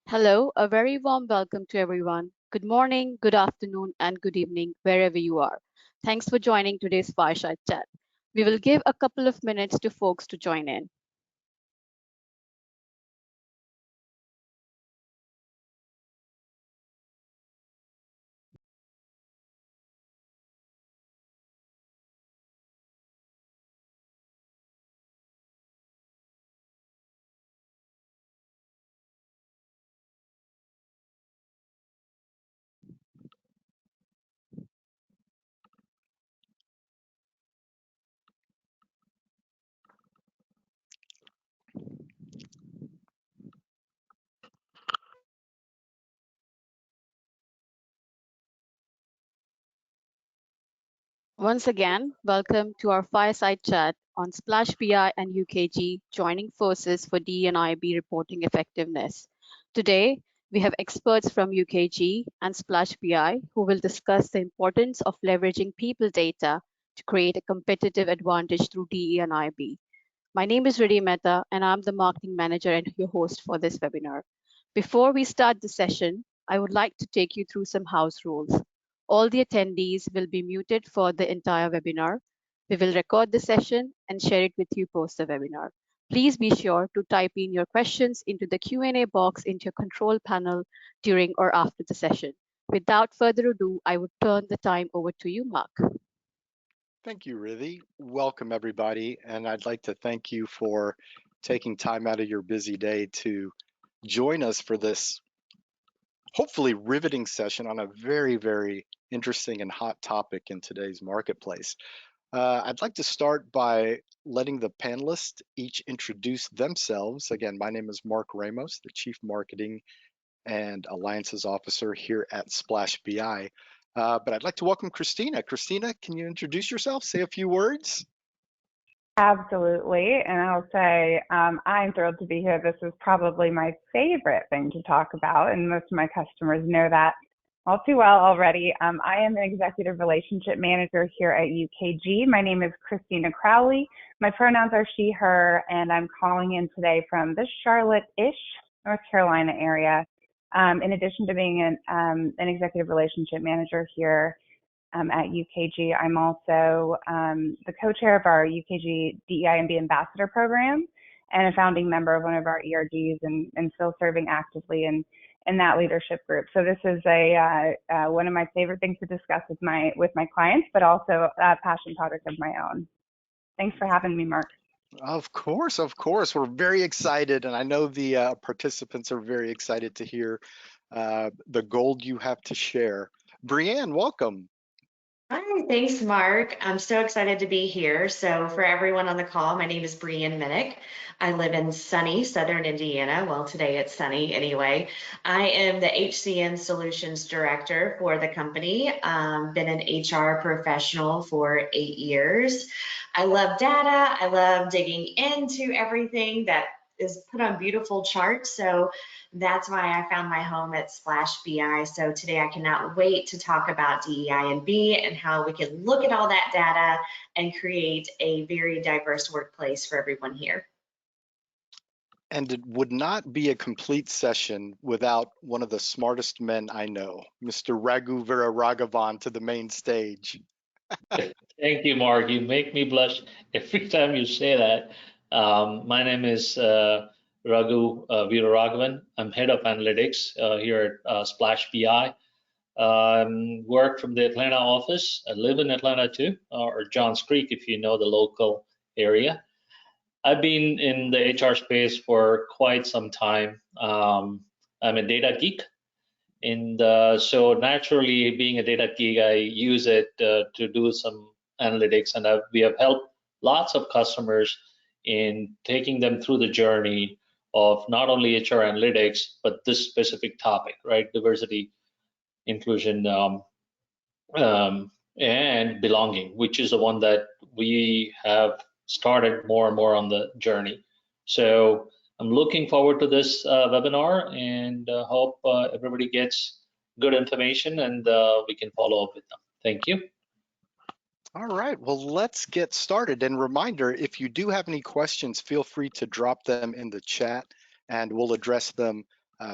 Hello, a very warm welcome to everyone. Good morning, good afternoon, and good evening, wherever you are. Thanks for joining today's Fireside Chat. We will give a couple of minutes to folks to join in. Once again, welcome to our Fireside Chat on SplashBI and UKG joining forces for DE&I&B Reporting Effectiveness. Today, we have experts from UKG and SplashBI who will discuss the importance of leveraging people data to create a competitive advantage through DE&I&B. My name is Riddhi Mehta, and I'm the marketing manager and your host for this webinar. Before we start the session, I would like to take you through some house rules. All the attendees will be muted for the entire webinar. We will record the session and share it with you post the webinar. Please be sure to type in your questions into the Q&A box into your control panel during or after the session. Without further ado, I would turn the time over to you, Marc. Thank you, Riddhi. Welcome, everybody. And I'd like to thank you for taking time out of your busy day to join us for this hopefully riveting session on a very, very interesting and hot topic in today's marketplace. I'd like to start by letting the panelists each introduce themselves. Again, my name is Marc Ramos, the Chief Marketing and Alliances Officer here at SplashBI. But I'd like to welcome Christina. Christina, can you introduce yourself? Say a few words. Absolutely. And I'll say I'm thrilled to be here. This is probably my favorite thing to talk about, and most of my customers know that all too well already. I am an executive relationship manager here at UKG. My name is Christina Crowley. My pronouns are she, her, and I'm calling in today from the Charlotte-ish, North Carolina area. In addition to being an executive relationship manager here at UKG, I'm also the co-chair of our UKG DEI&B Ambassador Program and a founding member of one of our ERGs and still serving actively in that leadership group. So this is one of my favorite things to discuss with my clients, but also a passion project of my own. Thanks for having me, Marc. Of course, of course. We're very excited, and I know the participants are very excited to hear the gold you have to share. Brianne, welcome. Hi, thanks, Marc. I'm so excited to be here. So for everyone on the call, my name is Brianne Minnich. I live in sunny Southern Indiana. Well, today it's sunny anyway. I am the HCM Solutions Director for the company. Been an HR professional for 8 years. I love data. I love digging into everything that is put on beautiful charts. So that's why I found my home at SplashBI. So today I cannot wait to talk about DEI&B and how we can look at all that data and create a very diverse workplace for everyone here. And it would not be a complete session without one of the smartest men I know, Mr. Ragu Veeraraghavan, to the main stage. Thank you, Marc. You make me blush every time you say that. My name is Ragu Veeraraghavan. I'm head of analytics here at SplashBI. Work from the Atlanta office. I live in Atlanta too, or Johns Creek if you know the local area. I've been in the HR space for quite some time. I'm a data geek. And so naturally, being a data geek, I use it to do some analytics, and we have helped lots of customers in taking them through the journey of not only HR analytics, but this specific topic, right? Diversity, inclusion, and belonging, which is the one that we have started more and more on the journey. So I'm looking forward to this webinar and hope everybody gets good information and we can follow up with them. Thank you. All right, well, let's get started. And reminder, if you do have any questions, feel free to drop them in the chat and we'll address them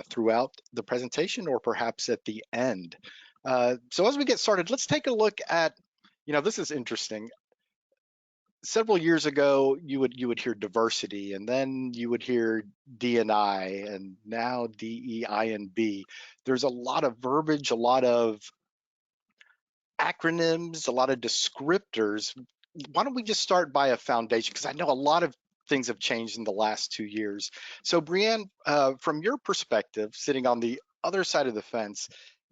throughout the presentation or perhaps at the end. So as we get started, let's take a look at, this is interesting. Several years ago, you would hear diversity, and then you would hear D&I, and now DEI&B. There's a lot of verbiage, a lot of acronyms, a lot of descriptors. Why don't we just start by a foundation? Because I know a lot of things have changed in the last 2 years. So Brianne, from your perspective, sitting on the other side of the fence,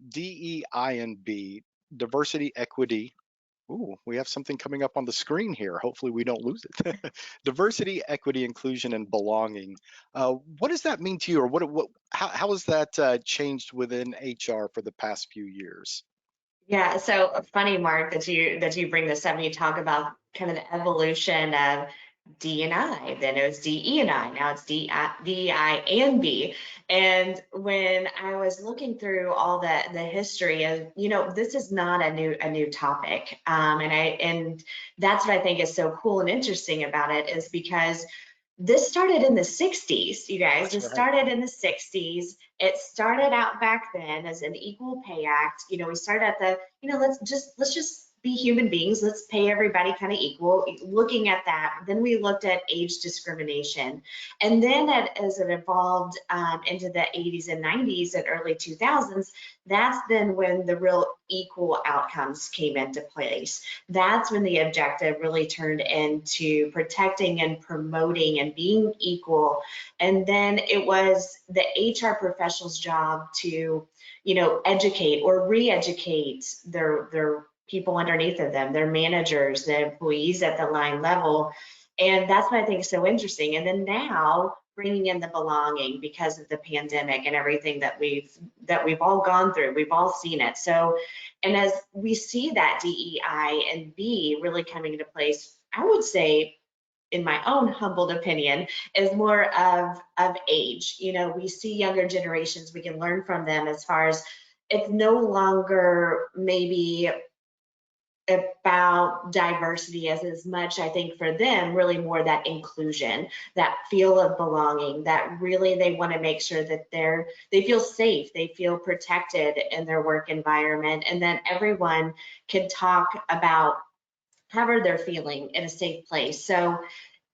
DEI&B, diversity, equity. Ooh, we have something coming up on the screen here. Hopefully we don't lose it. Diversity, equity, inclusion, and belonging. What does that mean to you, or how has that changed within HR for the past few years? Yeah, so funny, Mark, that you bring this up and you talk about kind of the evolution of D and I. Then it was DE and I. Now it's DEI and B. And when I was looking through all the history of, this is not a new topic. And that's what I think is so cool and interesting about it, is because this started in the 60s, you guys. This started in the 60s. It started out back then as an Equal Pay Act. We started at the, let's just be human beings. Let's pay everybody kind of equal. Looking at that, then we looked at age discrimination. And then as it evolved into the 80s and 90s and early 2000s, that's then when the real equal outcomes came into place. That's when the objective really turned into protecting and promoting and being equal. And then it was the HR professional's job to, educate or re-educate their people underneath of them, their managers, the employees at the line level. And that's what I think is so interesting. And then now bringing in the belonging because of the pandemic and everything that we've all gone through, we've all seen it. So, and as we see that DEI and B really coming into place, I would say, in my own humbled opinion, is more of age. We see younger generations, we can learn from them as far as it's no longer maybe about diversity as much, I think, for them, really more that inclusion, that feel of belonging, that really they want to make sure that they feel safe, they feel protected in their work environment, and that everyone can talk about however they're feeling in a safe place. So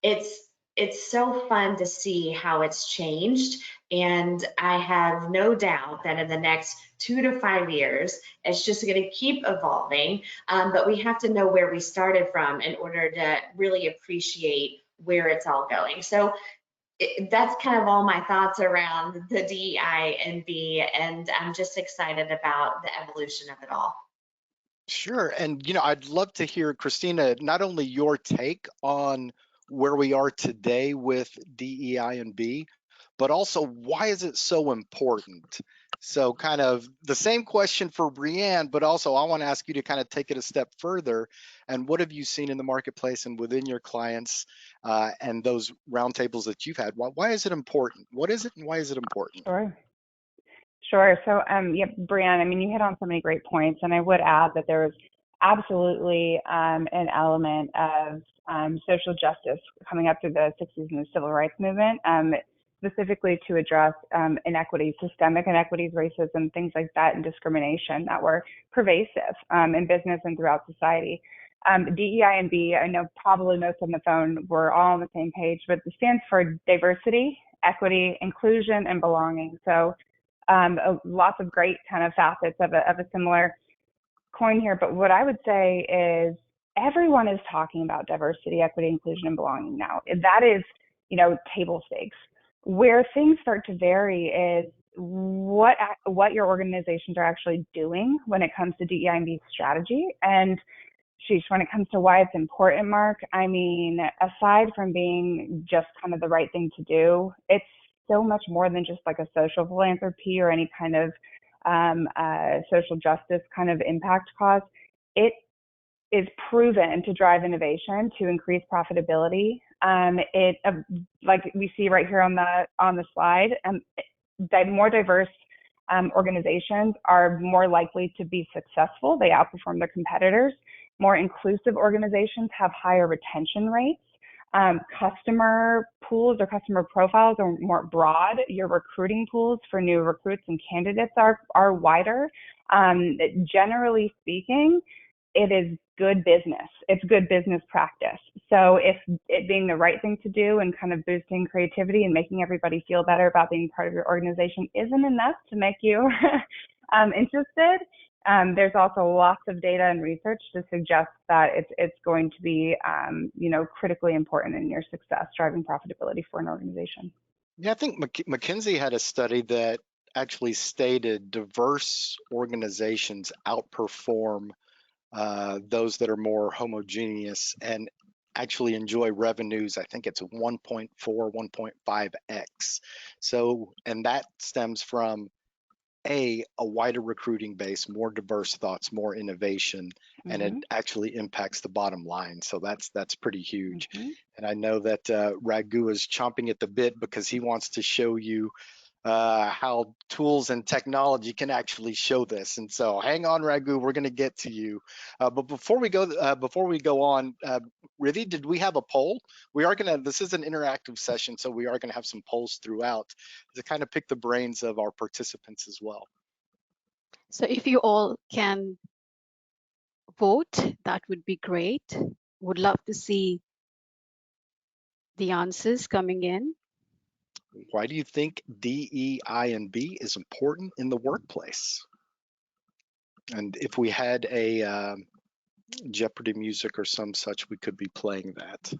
it's so fun to see how it's changed. And I have no doubt that in the next 2 to 5 years, it's just going to keep evolving. But we have to know where we started from in order to really appreciate where it's all going. So that's kind of all my thoughts around the DEI and B, and I'm just excited about the evolution of it all. Sure. And, I'd love to hear, Christina, not only your take on where we are today with DEI&B, but also why is it so important? So kind of the same question for Brianne, but also I want to ask you to kind of take it a step further. And what have you seen in the marketplace and within your clients and those roundtables that you've had? Why is it important? What is it and why is it important? Sure. So, yeah, Brianne, I mean, you hit on so many great points, and I would add that there was absolutely an element of social justice coming up through the 60s and the civil rights movement, specifically to address inequities, systemic inequities, racism, things like that, and discrimination that were pervasive in business and throughout society. DEI and B, I know probably most on the phone, we're all on the same page, but it stands for diversity, equity, inclusion, and belonging. So lots of great kind of facets of a similar coin here. But what I would say is everyone is talking about diversity, equity, inclusion, and belonging now. That is, table stakes. Where things start to vary is what your organizations are actually doing when it comes to DEI&B strategy. And sheesh, when it comes to why it's important, Mark, I mean, aside from being just kind of the right thing to do, it's so much more than just like a social philanthropy or any kind of social justice kind of impact cause. It is proven to drive innovation, to increase profitability. Like we see right here on the slide, that more diverse organizations are more likely to be successful. They outperform their competitors. More inclusive organizations have higher retention rates. Customer pools or customer profiles are more broad. Your recruiting pools for new recruits and candidates are wider. Generally speaking, it is good business. It's good business practice. So if it being the right thing to do and kind of boosting creativity and making everybody feel better about being part of your organization isn't enough to make you interested, there's also lots of data and research to suggest that it's going to be, critically important in your success, driving profitability for an organization. Yeah, I think McKinsey had a study that actually stated diverse organizations outperform those that are more homogeneous and actually enjoy revenues. I think it's 1.4, 1.5x. So, and that stems from a wider recruiting base, more diverse thoughts, more innovation, and it actually impacts the bottom line. So that's pretty huge. And I know that Ragu is chomping at the bit because he wants to show you how tools and technology can actually show this. And so hang on, Ragu, we're going to get to you. But before we go on, Rivi, did we have a poll? We are going to, this is an interactive session, so we are going to have some polls throughout to kind of pick the brains of our participants as well. So if you all can vote, that would be great. Would love to see the answers coming in. Why do you think DEI&B is important in the workplace? And if we had a Jeopardy music or some such, we could be playing that.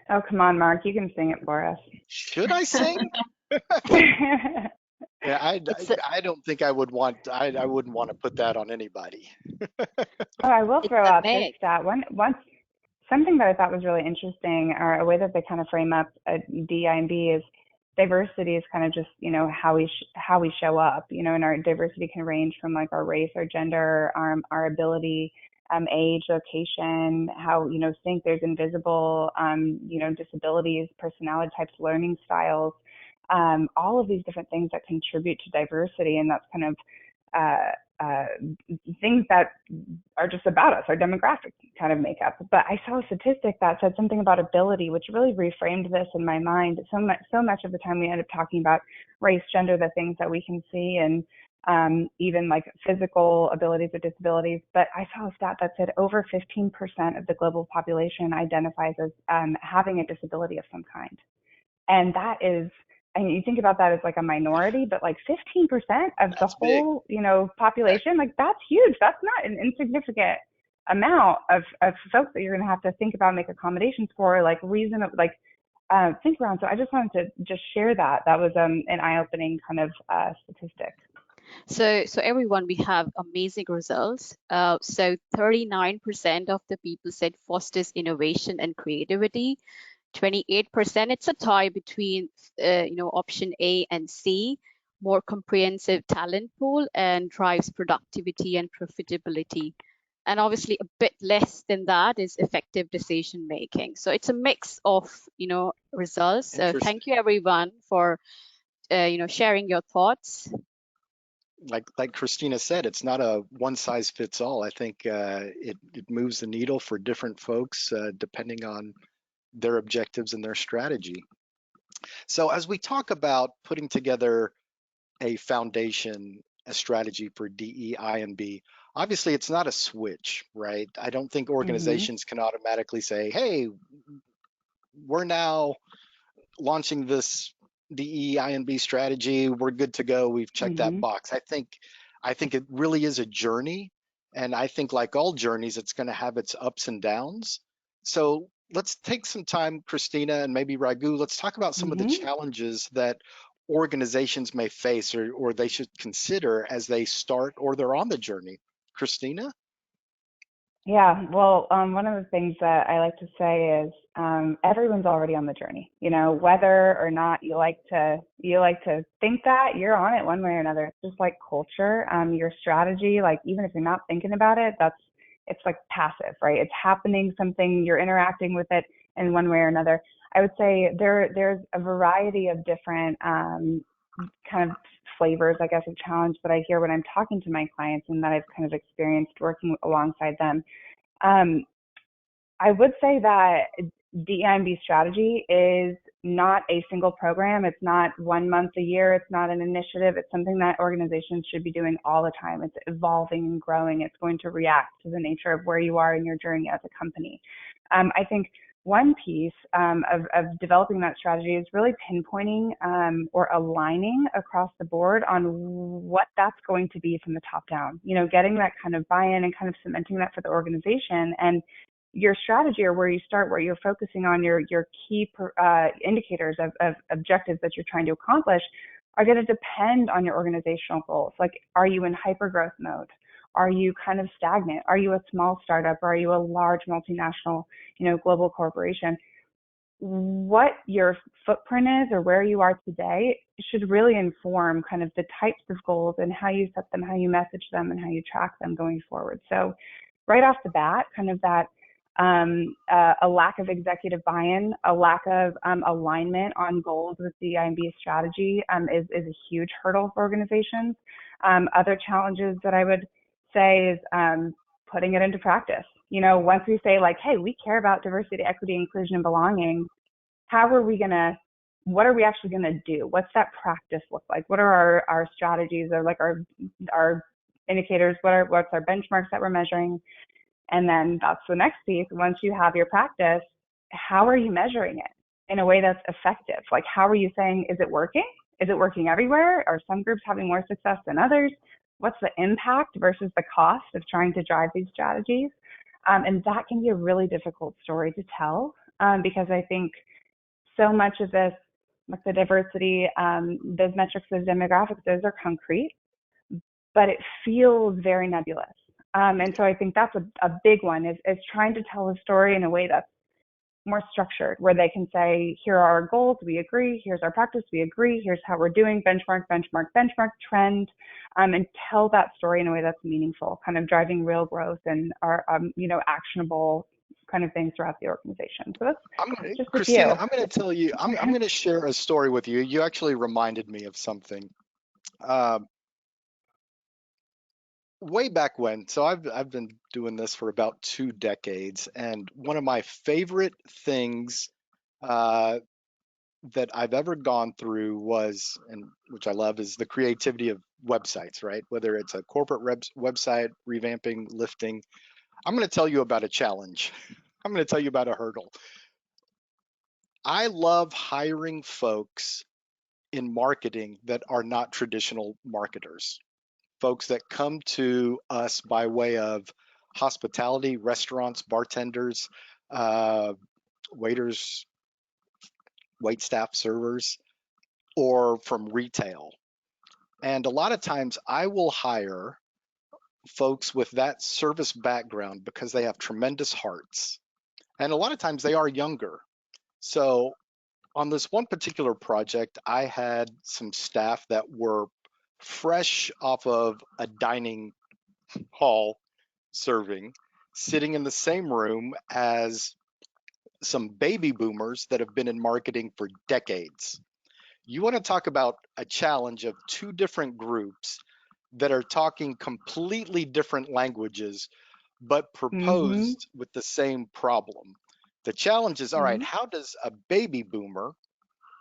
Oh, come on, Mark, you can sing it for us. Should I sing? Yeah, I don't think I would want, I wouldn't want to put that on anybody. Oh, I will throw out this mix. stat. Something that I thought was really interesting, or a way that they kind of frame up DEI&B is diversity is kind of just, how we show up, and our diversity can range from like our race, our gender, our ability, age, location, how, think there's invisible, disabilities, personality types, learning styles, all of these different things that contribute to diversity. And that's kind of things that are just about us, our demographic kind of makeup. But I saw a statistic that said something about ability, which really reframed this in my mind. So much of the time we end up talking about race, gender, the things that we can see, and even like physical abilities or disabilities. But I saw a stat that said over 15% of the global population identifies as having a disability of some kind. And that is, and you think about that as like a minority, but like 15% of the whole, population, like that's huge. That's not an insignificant amount of folks that you're going to have to think about, make accommodations for, like reason of like think around. So I just wanted to just share that. That was an eye-opening kind of statistic. So everyone, we have amazing results. So 39% of the people said fosters innovation and creativity. 28%, it's a tie between, option A and C, more comprehensive talent pool and drives productivity and profitability. And obviously a bit less than that is effective decision making. So it's a mix of, results. So thank you everyone for, sharing your thoughts. Like Christina said, it's not a one size fits all. I think it moves the needle for different folks depending on their objectives and their strategy. So as we talk about putting together a foundation, a strategy for DEI&B, obviously it's not a switch, right? I don't think organizations can automatically say, hey, we're now launching this DEI&B strategy, we're good to go, we've checked that box. I think it really is a journey, and I think like all journeys, it's going to have its ups and downs. So let's take some time, Christina and maybe Ragu, let's talk about some of the challenges that organizations may face or they should consider as they start or they're on the journey. Christina? Yeah, well, one of the things that I like to say is everyone's already on the journey. Whether or not you like to think that you're on it one way or another. It's just like culture, your strategy. Like even if you're not thinking about it, it's like passive, right? It's happening, something you're interacting with it in one way or another. I would say there's a variety of different kind of flavors, I guess, of challenge that I hear when I'm talking to my clients and that I've kind of experienced working alongside them. I would say that DEI&B strategy is not a single program. It's not 1 month a year. It's not an initiative. It's something that organizations should be doing all the time. It's evolving and growing. It's going to react to the nature of where you are in your journey as a company. I think one piece of developing that strategy is really pinpointing or aligning across the board on what that's going to be from the top down. You know, getting that kind of buy-in and kind of cementing that for the organization, and your strategy, or where you start, where you're focusing on your key indicators of objectives that you're trying to accomplish, are going to depend on your organizational goals. Like, are you in hyper-growth mode? Are you kind of stagnant? Are you a small startup? Or are you a large multinational, global corporation? What your footprint is, or where you are today, should really inform kind of the types of goals and how you set them, how you message them, and how you track them going forward. So right off the bat, kind of that a lack of executive buy-in, a lack of alignment on goals with DEI&B strategy is a huge hurdle for organizations. Other challenges that I would say is putting it into practice. Once we say, like, hey, we care about diversity, equity, inclusion, and belonging, what are we actually gonna do? What's that practice look like? What are our strategies, or like our indicators? What's our benchmarks that we're measuring? And then that's the next piece. Once you have your practice, how are you measuring it in a way that's effective? Like, how are you saying, is it working? Is it working everywhere? Are some groups having more success than others? What's the impact versus the cost of trying to drive these strategies? And that can be a really difficult story to tell, because I think so much of this, like the diversity, those metrics, those demographics, those are concrete, but it feels very nebulous. And so I think that's a big one, is trying to tell a story in a way that's more structured, where they can say, here are our goals, we agree, here's our practice, we agree, here's how we're doing, benchmark, trend, and tell that story in a way that's meaningful, kind of driving real growth and are, actionable kind of things throughout the organization. So that's just Christina, a few. I'm going to tell you, I'm going to share a story with you. You actually reminded me of something. Way back when, so I've been doing this for about 2 decades, and one of my favorite things that I've ever gone through was, and which I love, is the creativity of websites, right? Whether it's a corporate website, revamping, lifting. I'm going to tell you about a challenge. I'm going to tell you about a hurdle. I love hiring folks in marketing that are not traditional marketers. Folks that come to us by way of hospitality, restaurants, bartenders, waiters, waitstaff, servers, or from retail. And a lot of times I will hire folks with that service background because they have tremendous hearts. And a lot of times they are younger. So on this one particular project, I had some staff that were fresh off of a dining hall serving, sitting in the same room as some baby boomers that have been in marketing for decades. You want to talk about a challenge of 2 different groups that are talking completely different languages, but proposed with the same problem. The challenge is, all right, how does a baby boomer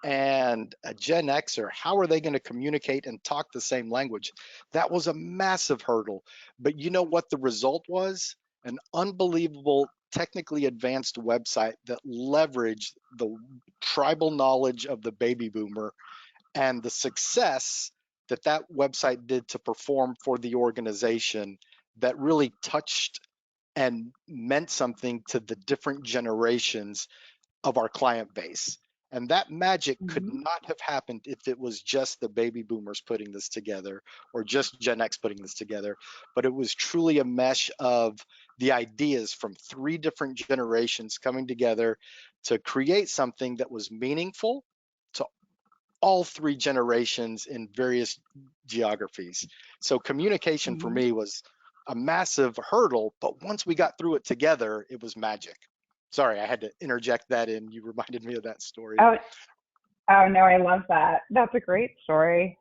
and a Gen Xer, how are they going to communicate and talk the same language? That was a massive hurdle. But you know what the result was? An unbelievable, technically advanced website that leveraged the tribal knowledge of the baby boomer and the success that that website did to perform for the organization, that really touched and meant something to the different generations of our client base. And that magic could not have happened if it was just the baby boomers putting this together, or just Gen X putting this together. But it was truly a mesh of the ideas from 3 different generations coming together to create something that was meaningful to all 3 generations in various geographies. So communication for me was a massive hurdle, but once we got through it together, it was magic. Sorry, I had to interject that in. You reminded me of that story. Oh no, I love that. That's a great story.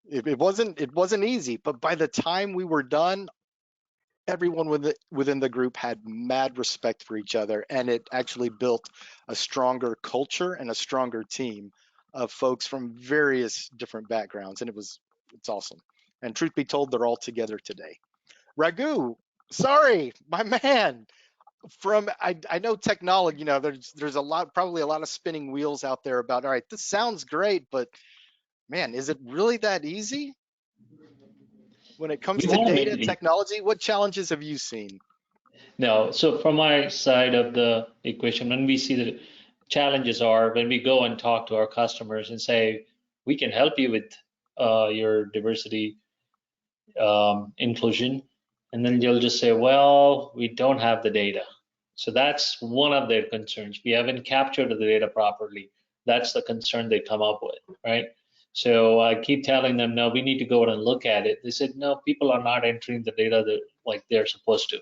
It wasn't easy, but by the time we were done, everyone within the group had mad respect for each other, and it actually built a stronger culture and a stronger team of folks from various different backgrounds, and it's awesome. And truth be told, they're all together today. Ragu, sorry, my man. I know technology, you know, there's probably a lot of spinning wheels out there about, all right, this sounds great, but man, is it really that easy? When it comes We to want to data make it. technology, what challenges have you seen? No, so from my side of the equation, when we see the challenges are when we go and talk to our customers and say, we can help you with your diversity inclusion, and then they'll just say, well, we don't have the data. So that's one of their concerns. We haven't captured the data properly. That's the concern they come up with, right? So I keep telling them, no, we need to go out and look at it. They said, no, people are not entering the data like they're supposed to.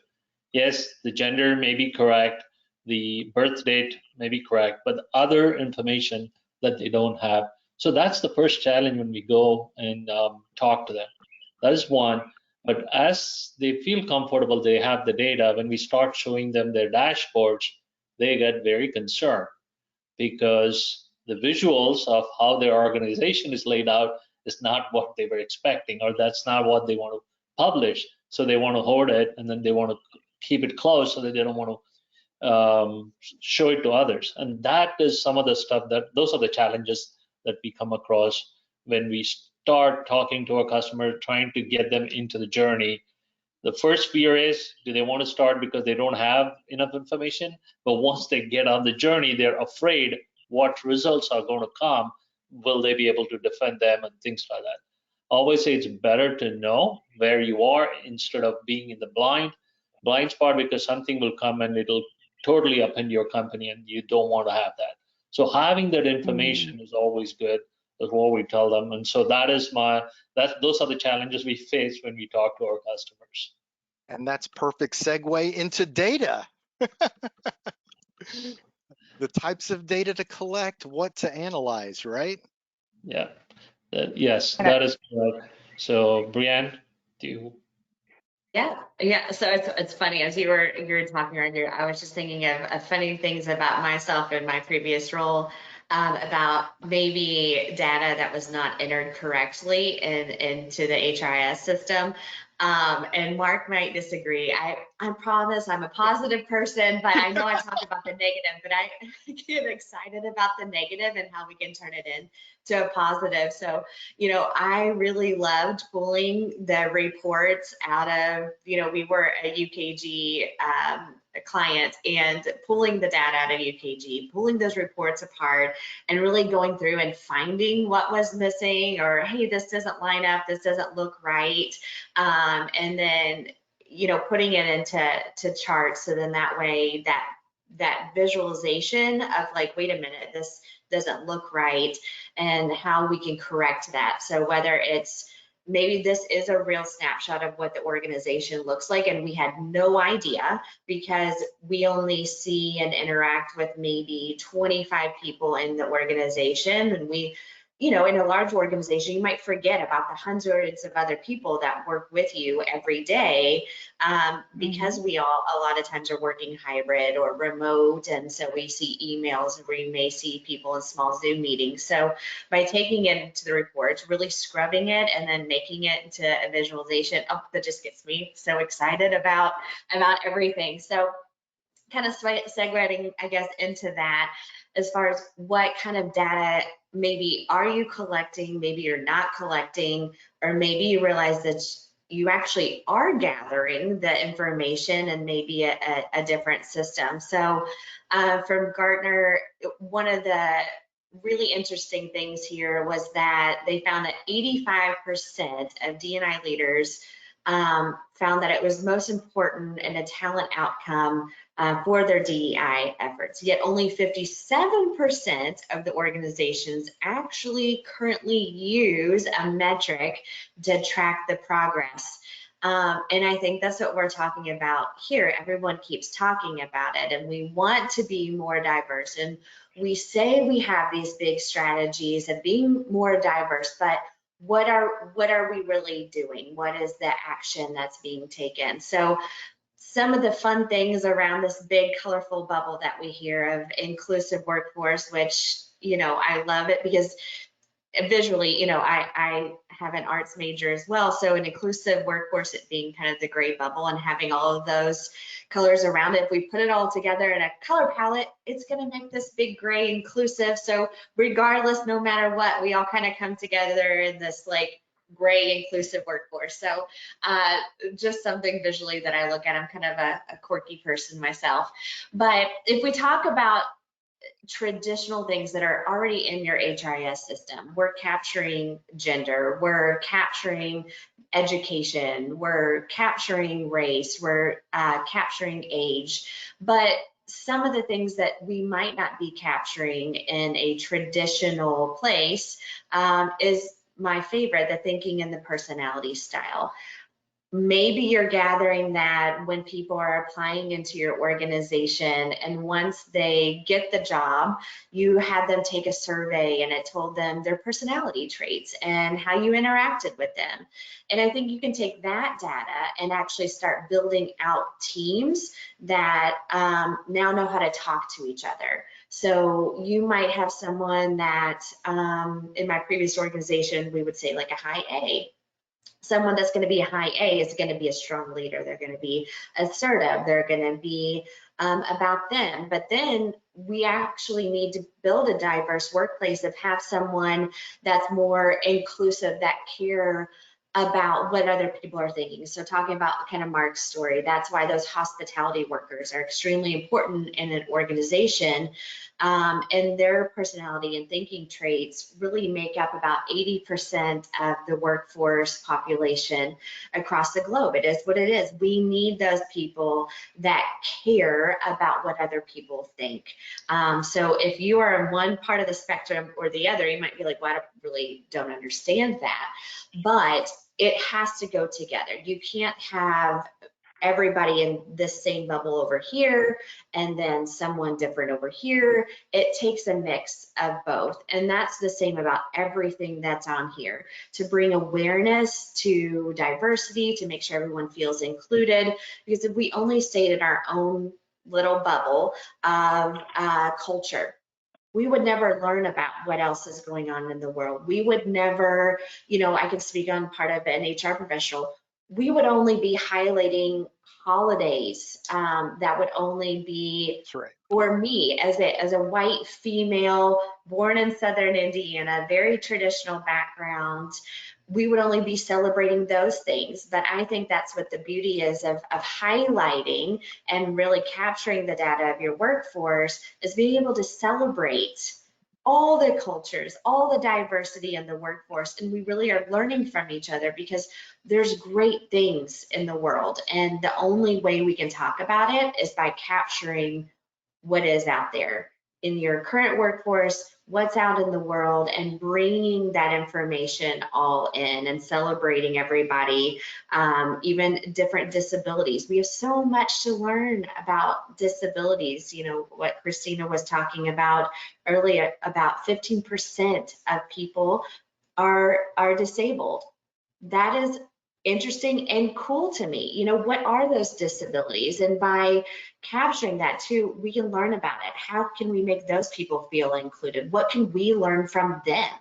Yes, the gender may be correct, the birth date may be correct, but other information that they don't have. So that's the first challenge when we go and talk to them. That is one. But as they feel comfortable, they have the data, when we start showing them their dashboards, they get very concerned because the visuals of how their organization is laid out is not what they were expecting, or that's not what they want to publish. So they want to hoard it, and then they want to keep it close so that they don't want to show it to others. And that is some of the stuff those are the challenges that we come across when we start talking to a customer, trying to get them into the journey. The first fear is, do they want to start because they don't have enough information? But once they get on the journey, they're afraid what results are going to come. Will they be able to defend them and things like that? I always say it's better to know where you are instead of being in the blind spot, because something will come and it'll totally upend your company, and you don't want to have that. So having that information is always good. That's what we tell them. And so those are the challenges we face when we talk to our customers. And that's perfect segue into data. The types of data to collect, what to analyze, right? Yeah. Yes, that is correct. So Brianne, do you? Yeah. So it's funny, as you were talking earlier, I was just thinking of funny things about myself in my previous role, about maybe data that was not entered correctly into the HRIS system. And Mark might disagree. I promise I'm a positive person, but I know I talk about the negative, but I get excited about the negative and how we can turn it into a positive. So, I really loved pulling the reports out of, we were a UKG client, and pulling the data out of UKG, pulling those reports apart, and really going through and finding what was missing, or, hey, this doesn't line up, this doesn't look right. And then, putting it into charts. So then that way that visualization of like, wait a minute, this doesn't look right, and how we can correct that. So whether it's maybe this is a real snapshot of what the organization looks like, and we had no idea because we only see and interact with maybe 25 people in the organization, and we, in a large organization, you might forget about the hundreds of other people that work with you every day, because we all a lot of times are working hybrid or remote, and so we see emails, and we may see people in small Zoom meetings. So by taking it into the reports, really scrubbing it, and then making it into a visualization, that just gets me so excited about everything. So kind of segueing, I guess, into that, as far as what kind of data maybe are you collecting, maybe you're not collecting, or maybe you realize that you actually are gathering the information and maybe a different system. So from Gartner, one of the really interesting things here was that they found that 85% of D&I leaders found that it was most important in a talent outcome for their DEI efforts. Yet only 57% of the organizations actually currently use a metric to track the progress. And I think that's what we're talking about here. Everyone keeps talking about it, and we want to be more diverse. And we say we have these big strategies of being more diverse, but what are we really doing? What is the action that's being taken? So some of the fun things around this big colorful bubble that we hear of inclusive workforce, which, I love it because visually, I have an arts major as well. So an inclusive workforce, it being kind of the gray bubble and having all of those colors around it. If we put it all together in a color palette, it's going to make this big gray inclusive. So regardless, no matter what, we all kind of come together in this like gray inclusive workforce. So just something visually that I look at. I'm kind of a quirky person myself. But if we talk about traditional things that are already in your HRIS system. We're capturing gender, we're capturing education, we're capturing race, we're capturing age, but some of the things that we might not be capturing in a traditional place is my favorite, the thinking and the personality style. Maybe you're gathering that when people are applying into your organization, and once they get the job, you had them take a survey and it told them their personality traits and how you interacted with them. And I think you can take that data and actually start building out teams that now know how to talk to each other. So you might have someone that in my previous organization, we would say like a high A. Someone that's going to be a high A is going to be a strong leader. They're going to be assertive. They're going to be about them. But then we actually need to build a diverse workplace and have someone that's more inclusive, that care about what other people are thinking. So talking about kind of Marc's story, that's why those hospitality workers are extremely important in an organization. And their personality and thinking traits really make up about 80% of the workforce population across the globe. It is what it is. We need those people that care about what other people think. So if you are in one part of the spectrum or the other, you might be like, well, I really don't understand that. But it has to go together. You can't have everybody in this same bubble over here and then someone different over here. It takes a mix of both. And that's the same about everything that's on here, to bring awareness to diversity, to make sure everyone feels included. Because if we only stayed in our own little bubble of culture, we would never learn about what else is going on in the world. We would never, I can speak on part of an HR professional, we would only be highlighting holidays that would only be for me as a white female born in Southern Indiana, very traditional background. We would only be celebrating those things. But I think that's what the beauty is of highlighting and really capturing the data of your workforce, is being able to celebrate all the cultures, all the diversity in the workforce. And we really are learning from each other because there's great things in the world. And the only way we can talk about it is by capturing what is out there in your current workforce, what's out in the world, and bringing that information all in and celebrating everybody, even different disabilities. We have so much to learn about disabilities. What Christina was talking about earlier, about 15% of people are disabled. That is interesting and cool to me. What are those disabilities? And by capturing that too, we can learn about it. How can we make those people feel included? What can we learn from them?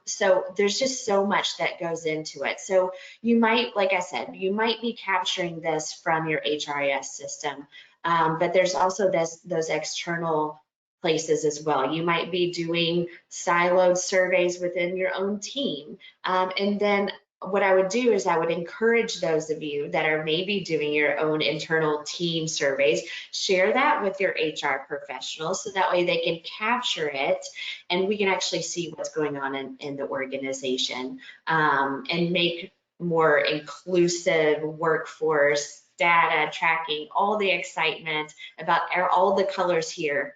So there's just so much that goes into it. So you might, like I said, you might be capturing this from your HRIS system, but there's also those external places as well. You might be doing siloed surveys within your own team. And then what I would do is I would encourage those of you that are maybe doing your own internal team surveys, share that with your HR professionals so that way they can capture it and we can actually see what's going on in the organization, and make more inclusive workforce data tracking, all the excitement about all the colors here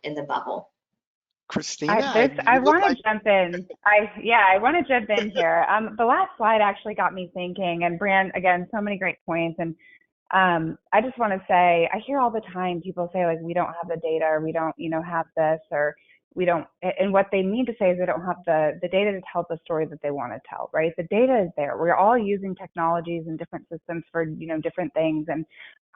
in the bubble. Christina, I want to jump in. I want to jump in here. The last slide actually got me thinking, and Brianne, again, so many great points. And I just want to say, I hear all the time people say, like, we don't have the data, or we don't, have this, or We don't, and what they need to say is they don't have the data to tell the story that they want to tell, right? The data is there. We're all using technologies and different systems for, different things. And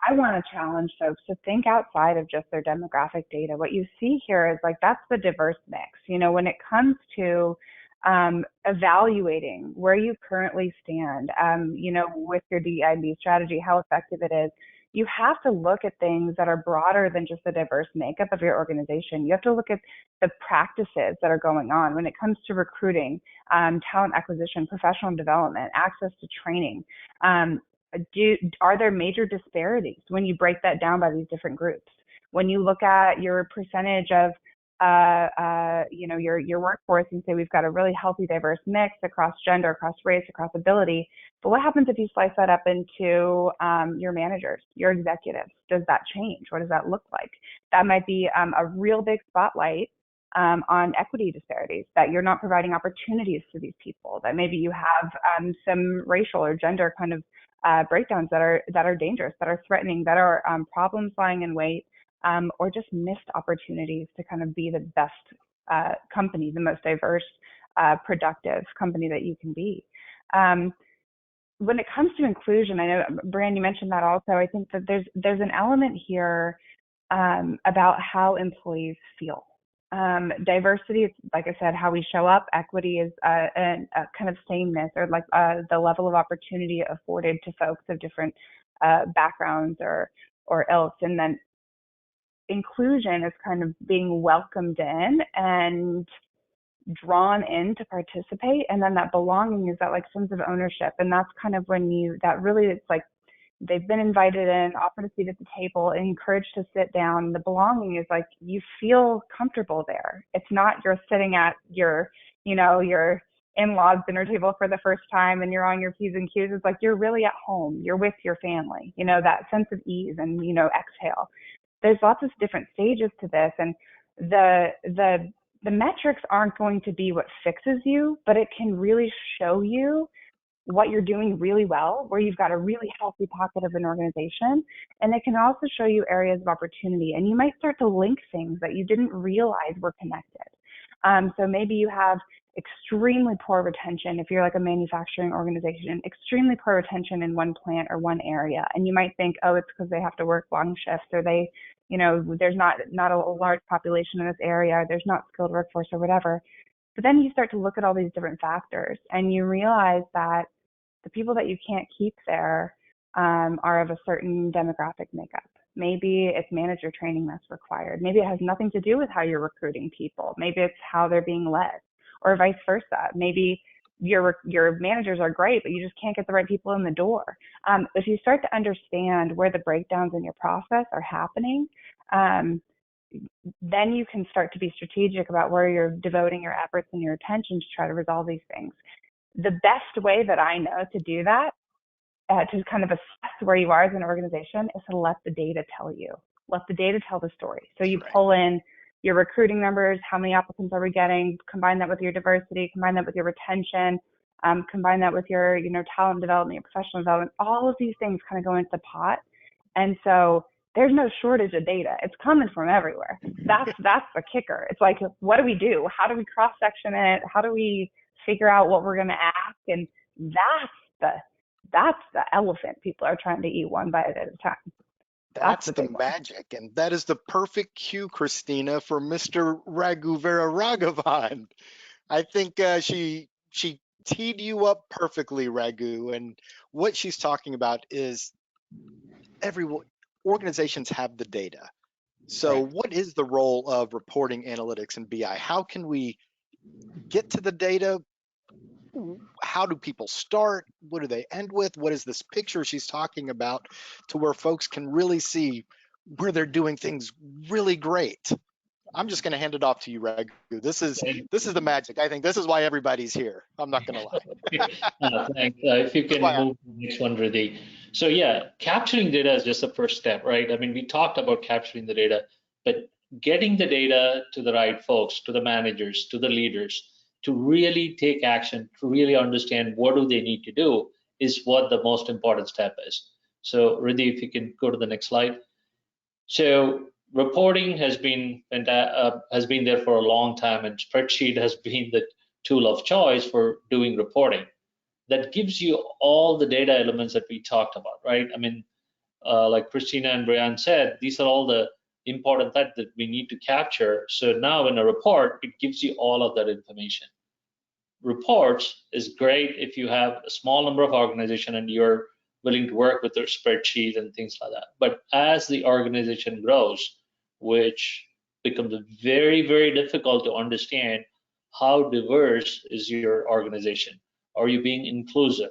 I want to challenge folks to think outside of just their demographic data. What you see here is like, that's the diverse mix. When it comes to evaluating where you currently stand, with your DEI&B strategy, how effective it is, you have to look at things that are broader than just the diverse makeup of your organization. You have to look at the practices that are going on when it comes to recruiting, talent acquisition, professional development, access to training. Are there major disparities when you break that down by these different groups? When you look at your percentage of your workforce and say we've got a really healthy, diverse mix across gender, across race, across ability. But what happens if you slice that up into your managers, your executives? Does that change? What does that look like? That might be a real big spotlight on equity disparities, that you're not providing opportunities to these people, that maybe you have some racial or gender kind of breakdowns that are dangerous, that are threatening, that are problems lying in wait. Or just missed opportunities to kind of be the best company, the most diverse, productive company that you can be. When it comes to inclusion, I know, Brianne, you mentioned that also. I think that there's an element here about how employees feel. Diversity is, like I said, how we show up. Equity is a kind of sameness, or like the level of opportunity afforded to folks of different backgrounds or else. And then inclusion is kind of being welcomed in and drawn in to participate. And then that belonging is that like sense of ownership. And that's kind of when it's like they've been invited in, offered a seat at the table, encouraged to sit down. The belonging is like you feel comfortable there. It's not you're sitting at your in-laws dinner table for the first time and you're on your P's and Q's. It's like you're really at home. You're with your family, that sense of ease and, exhale. There's lots of different stages to this, and the metrics aren't going to be what fixes you, but it can really show you what you're doing really well, where you've got a really healthy pocket of an organization, and it can also show you areas of opportunity, and you might start to link things that you didn't realize were connected. So maybe you have extremely poor retention if you're like a manufacturing organization, extremely poor retention in one plant or one area. And you might think, oh, it's because they have to work long shifts, or there's not a large population in this area, there's not skilled workforce or whatever. But then you start to look at all these different factors and you realize that the people that you can't keep there are of a certain demographic makeup. Maybe it's manager training that's required. Maybe it has nothing to do with how you're recruiting people. Maybe it's how they're being led, or vice versa. Maybe your managers are great, but you just can't get the right people in the door. If you start to understand where the breakdowns in your process are happening, then you can start to be strategic about where you're devoting your efforts and your attention to try to resolve these things. The best way that I know to do that, to kind of assess where you are as an organization, is to let the data tell you. Let the data tell the story. So you pull in your recruiting numbers, how many applicants are we getting, combine that with your diversity, combine that with your retention, combine that with your talent development, your professional development. All of these things kind of go into the pot. And so there's no shortage of data. It's coming from everywhere. That's the kicker. It's like, what do we do? How do we cross-section it? How do we figure out what we're going to ask? And that's the elephant people are trying to eat one bite at a time. That's the magic. And that is the perfect cue, Christina, for Mr. Ragu Veeraraghavan. I think she teed you up perfectly, Ragu. And what she's talking about is organizations have the data. So what is the role of reporting, analytics, and BI? How can we get to the data? How do people start? What do they end with? What is this picture she's talking about, to where folks can really see where they're doing things really great? I'm just going to hand it off to you, Ragu. This is the magic. I think this is why everybody's here. I'm not going to lie. Thanks. If you can move to the next one, Riddhi. So yeah, capturing data is just the first step, right? I mean, we talked about capturing the data, but getting the data to the right folks, to the managers, to the leaders, to really take action, to really understand what do they need to do, is what the most important step is. So Riddhi, if you can go to the next slide. So reporting has been there for a long time, and spreadsheet has been the tool of choice for doing reporting. That gives you all the data elements that we talked about, right? I mean, like Christina and Brianne said, these are all the important that we need to capture. So now in a report, it gives you all of that information. Reports is great if you have a small number of organizations and you're willing to work with their spreadsheet and things like that. But as the organization grows, which becomes very, very difficult to understand how diverse is your organization. Are you being inclusive?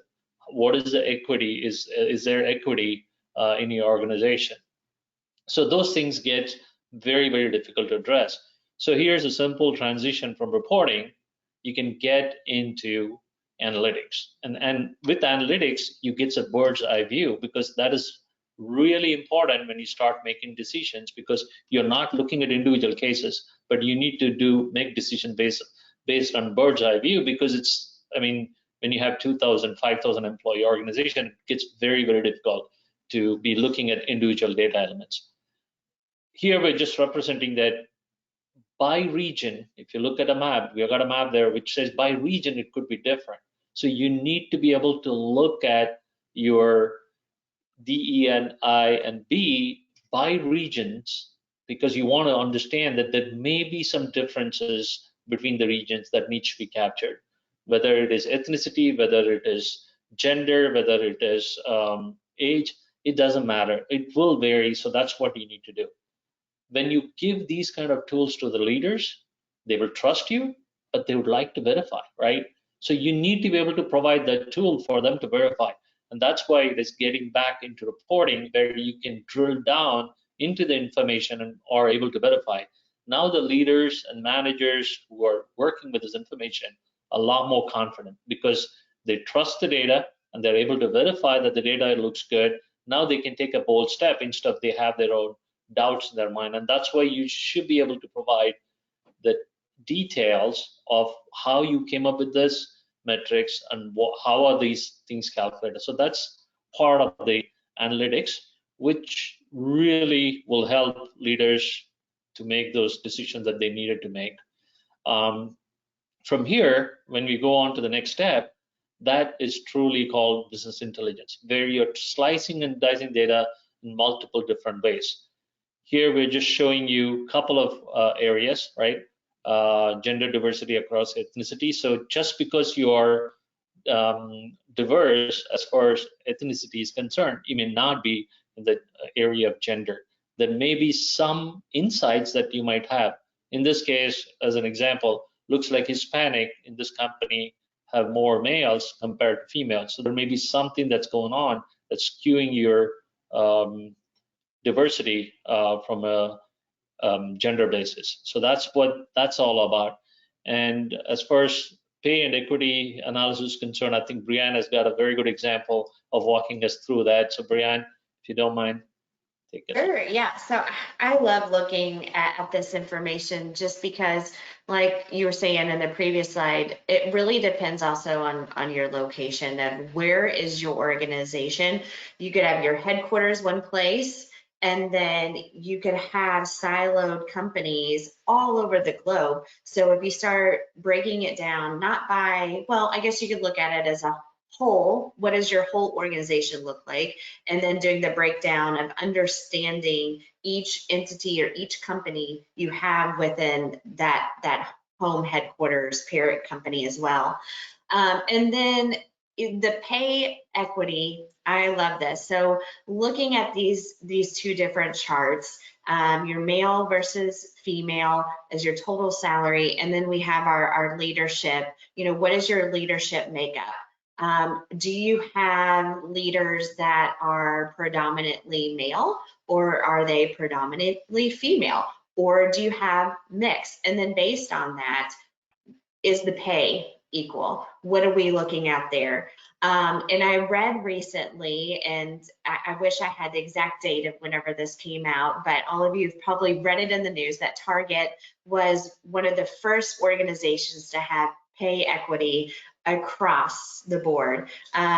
What is the equity? Is there equity in your organization? So those things get very, very difficult to address. So here's a simple transition from reporting. You can get into analytics. And with analytics, you get a bird's eye view, because that is really important when you start making decisions, because you're not looking at individual cases, but you need to make decisions based on bird's eye view, because it's, I mean, when you have 2,000, 5,000 employee organization, it gets very, very difficult to be looking at individual data elements. Here we're just representing that by region. If you look at a map, we've got a map there which says by region it could be different. So you need to be able to look at your DEI&B by regions, because you want to understand that there may be some differences between the regions that need to be captured, whether it is ethnicity, whether it is gender, whether it is age. It doesn't matter. It will vary. So that's what you need to do. When you give these kind of tools to the leaders, they will trust you, but they would like to verify, right? So you need to be able to provide that tool for them to verify. And that's why it is getting back into reporting, where you can drill down into the information and are able to verify. Now the leaders and managers who are working with this information are a lot more confident, because they trust the data and they're able to verify that the data looks good. Now they can take a bold step instead of they have their own doubts in their mind. And that's why you should be able to provide the details of how you came up with this metrics and how are these things calculated. So that's part of the analytics, which really will help leaders to make those decisions that they needed to make. From here, when we go on to the next step, that is truly called business intelligence, where you're slicing and dicing data in multiple different ways. Here we're just showing you a couple of areas, right? Gender diversity across ethnicity. So just because you are diverse as far as ethnicity is concerned, you may not be in the area of gender. There may be some insights that you might have. In this case, as an example, looks like Hispanic in this company have more males compared to females. So there may be something that's going on that's skewing your diversity from a gender basis. So that's what that's all about. And as far as pay and equity analysis is concerned, I think Brianne has got a very good example of walking us through that. So Brianne, if you don't mind, take it. Sure, yeah. So I love looking at this information, just because, like you were saying in the previous slide, it really depends also on your location of where is your organization. You could have your headquarters one place, and then you could have siloed companies all over the globe. So if you start breaking it down, not by, well, I guess you could look at it as a whole, what does your whole organization look like? And then doing the breakdown of understanding each entity or each company you have within that home headquarters parent company as well. And then the pay equity, I love this. So looking at these two different charts, your male versus female as your total salary, and then we have our leadership. You know, what is your leadership makeup? Do you have leaders that are predominantly male, or are they predominantly female? Or do you have mix? And then based on that, is the pay equal? What are we looking at there? And I read recently, and I wish I had the exact date of whenever this came out, but all of you have probably read it in the news that Target was one of the first organizations to have pay equity across the board,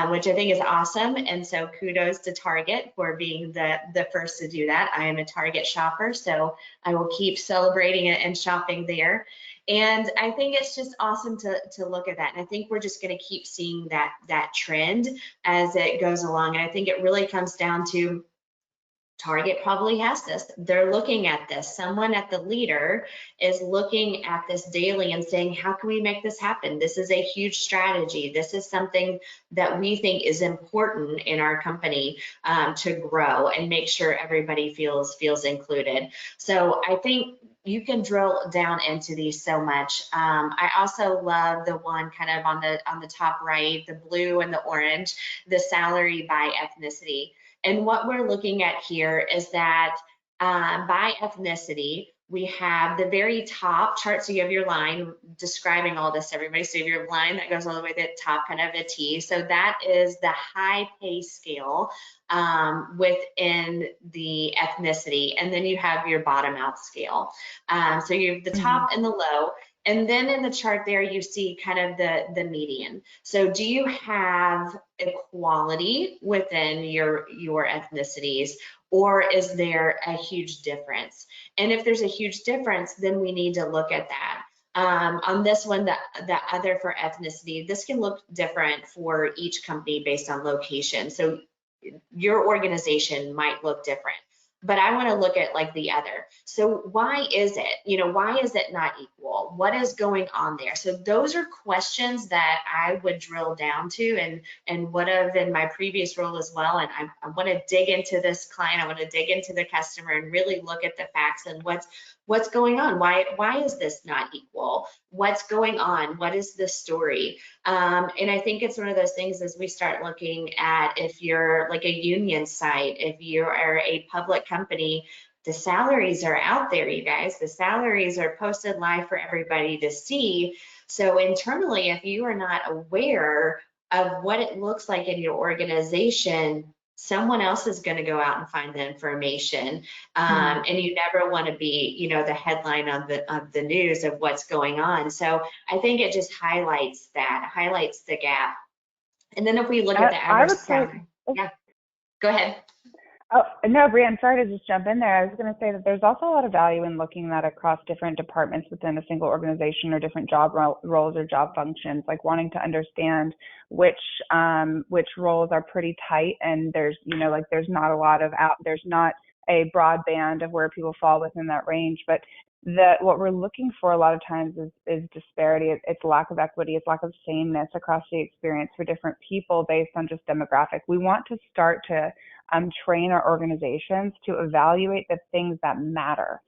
which I think is awesome. And so kudos to Target for being the first to do that. I am a Target shopper, so I will keep celebrating it and shopping there. And I think it's just awesome to look at that. And I think we're just going to keep seeing that trend as it goes along. And I think it really comes down to Target probably has this. They're looking at this. Someone at the leader is looking at this daily and saying, how can we make this happen? This is a huge strategy. This is something that we think is important in our company to grow and make sure everybody feels included. So I think you can drill down into these so much. I also love the one kind of on the top right, the blue and the orange, the salary by ethnicity. And what we're looking at here is that by ethnicity, we have the very top chart. So you have your line describing all this, everybody. So you have your line that goes all the way to the top, kind of a T. So that is the high pay scale within the ethnicity. And then you have your bottom out scale. So you have the top and the low. And then in the chart there, you see kind of the median. So do you have equality within your ethnicities, or is there a huge difference? And if there's a huge difference, then we need to look at that. On this one, the other for ethnicity, this can look different for each company based on location. So your organization might look different. But I want to look at like the other. So why is it, why is it not equal? What is going on there? So those are questions that I would drill down to and would have in my previous role as well. And I want to dig into this client. I want to dig into the customer and really look at the facts and what's going on. Why is this not equal? What's going on? What is the story? And I think it's one of those things as we start looking at if you're like a union site, if you are a public company, the salaries are out there, you guys. The salaries are posted live for everybody to see. So internally, if you are not aware of what it looks like in your organization, someone else is going to go out and find the information. And you never want to be, the headline of the news of what's going on. So I think it just highlights the gap. And then if we look at the average salary, yeah, go ahead. Oh, no, Brianne, sorry to just jump in there. I was going to say that there's also a lot of value in looking at across different departments within a single organization or different job roles or job functions, like wanting to understand which roles are pretty tight and there's, there's not a lot of there's not a broad band of where people fall within that range. But what we're looking for a lot of times is disparity. It's lack of equity. It's lack of sameness across the experience for different people based on just demographic. We want to start to train our organizations to evaluate the things that matter,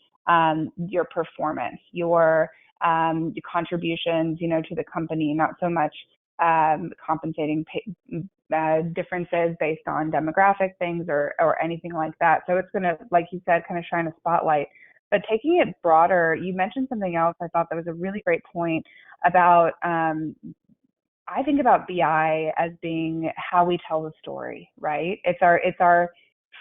your performance, your contributions, to the company, not so much compensating differences based on demographic things or anything like that. So it's going to, like you said, kind of shine a spotlight. But taking it broader, you mentioned something else I thought that was a really great point about I think about BI as being how we tell the story, right? It's our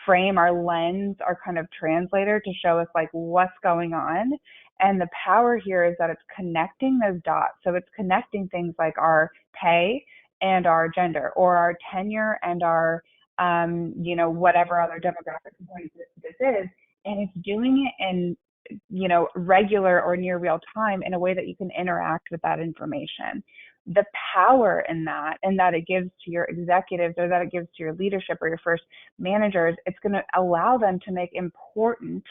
frame, our lens, our kind of translator to show us like what's going on. And the power here is that it's connecting those dots. So it's connecting things like our pay and our gender, or our tenure and our, whatever other demographic component this is. And it's doing it in, regular or near real time in a way that you can interact with that information. The power in that, and that it gives to your executives or that it gives to your leadership or your first managers, it's going to allow them to make important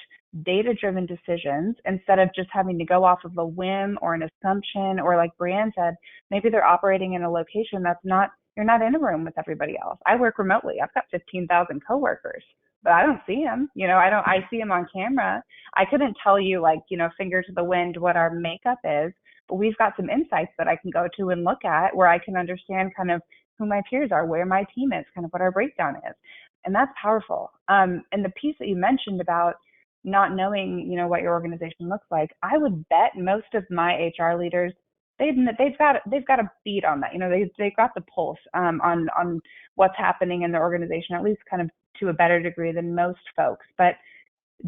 data-driven decisions instead of just having to go off of a whim or an assumption, or like Brianne said, maybe they're operating in a location you're not in a room with everybody else. I work remotely. I've got 15,000 coworkers, but I don't see them. I see them on camera. I couldn't tell you finger to the wind what our makeup is, but we've got some insights that I can go to and look at where I can understand kind of who my peers are, where my team is, kind of what our breakdown is. And that's powerful. And the piece that you mentioned about not knowing, what your organization looks like, I would bet most of my HR leaders, they've got a beat on that. They've got the pulse on what's happening in their organization, at least kind of to a better degree than most folks. But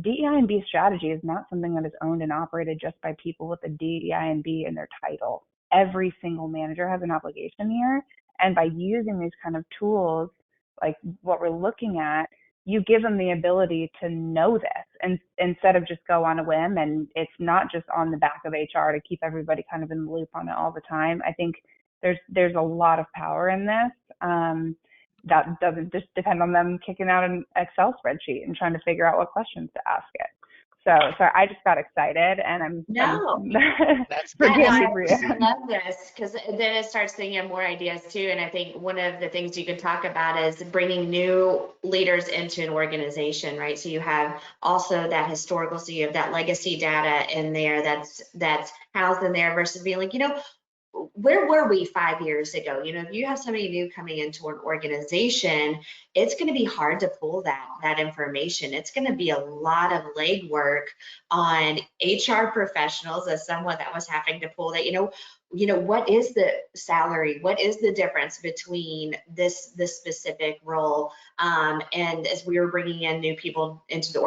DEI&B strategy is not something that is owned and operated just by people with a DEI&B in their title. every single manager has an obligation here. And by using these kind of tools, like what we're looking at, you give them the ability to know this, and instead of just go on a whim, and it's not just on the back of HR to keep everybody kind of in the loop on it all the time. I think there's a lot of power in this. That doesn't just depend on them kicking out an Excel spreadsheet and trying to figure out what questions to ask it. So I just got excited, and I'm That's I love this, because then it starts thinking of more ideas too. And I think one of the things you can talk about is bringing new leaders into an organization, right? So you have also that historical, so you have that legacy data in there that's housed in there, versus being like, where were we 5 years ago? If you have somebody new coming into an organization, it's going to be hard to pull that information. It's going to be a lot of legwork on HR professionals, as someone that was having to pull that, what is the salary? What is the difference between this specific role? And as we were bringing in new people into the